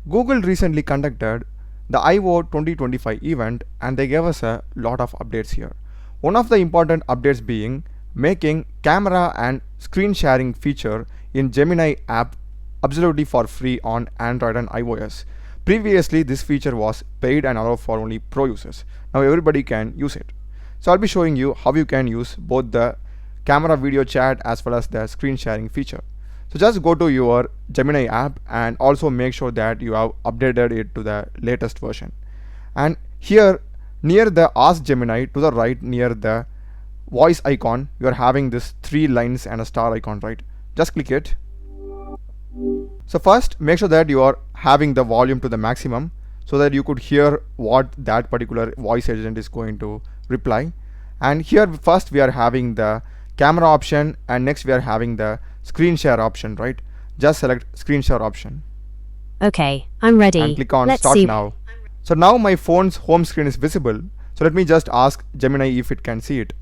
Google recently conducted the I/O 2025 event and they gave us a lot of updates here. One of the important updates being making camera and screen sharing feature in Gemini app absolutely for free on Android and iOS. Previously this feature was paid and allowed for only pro users. Now everybody can use it. So I'll be showing you how you can use both the camera video chat as well as the screen sharing feature. So just go to your Gemini app and also make sure that you have updated it to the latest version. And here near the Ask Gemini to the right near the voice icon, you are having this 3 lines and a star icon, right? Just click it. So first make sure that you are having the volume to the maximum so that you could hear what that particular voice agent is going to reply. And here first we are having the camera option and next we are having the screen share option, right? Just select screen share option. Okay, I'm ready. And click on Let's start see. now. So now my phone's home screen is visible. So let me just ask Gemini if it can see it.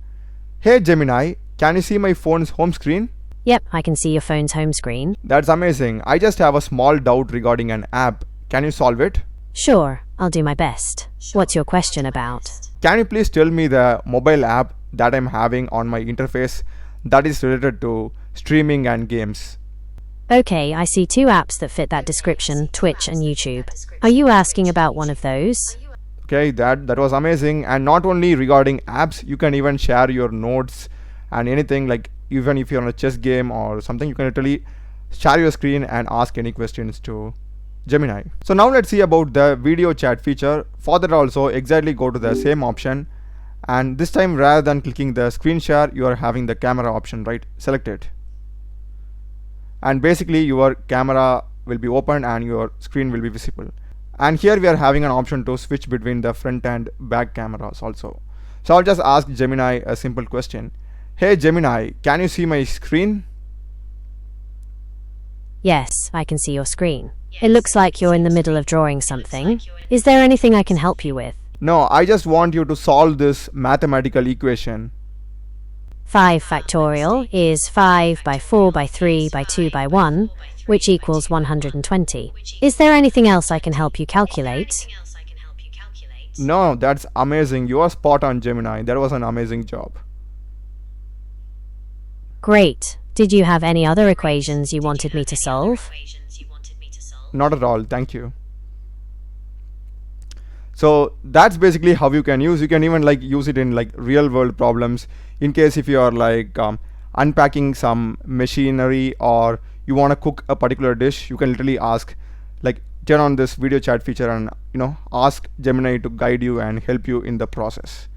Hey Gemini, can you see my phone's home screen? Yep, I can see your phone's home screen. That's amazing. I just have a small doubt regarding an app. Can you solve it? Sure, I'll do my best. What's your question about? Can you please tell me the mobile app that I'm having on my interface that is related to streaming and games? Okay, I see 2 apps that fit that description, Twitch and YouTube. Are you asking about one of those? Okay, that was amazing. And not only regarding apps, you can even share your notes and anything, like even if you're on a chess game or something, you can literally share your screen and ask any questions to Gemini. So now let's see about the video chat feature. For that also exactly go to the same option, and this time rather than clicking the screen share, you are having the camera option, right? Select it. And basically your camera will be open and your screen will be visible. And here we are having an option to switch between the front and back cameras also. So I'll just ask Gemini a simple question. Hey Gemini, can you see my screen? Yes, I can see your screen. It looks like you're in the middle of drawing something. Is there anything I can help you with? No, I just want you to solve this mathematical equation. 5 factorial is 5 by 4 by 3 by 2 by 1, which equals 120. Is there anything else I can help you calculate? No, that's amazing. You are spot on, Gemini. That was an amazing job. Great. Did you have any other equations you wanted me to solve? Not at all, thank you. So that's basically how you can use. You can even like use it in like real world problems. In case if you are like unpacking some machinery or you want to cook a particular dish, you can literally ask, like turn on this video chat feature and ask Gemini to guide you and help you in the process.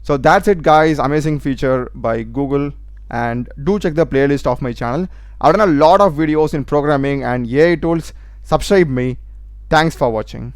So that's it guys, amazing feature by Google, and do check the playlist of my channel. I've done a lot of videos in programming and AI tools. Subscribe me. Thanks for watching.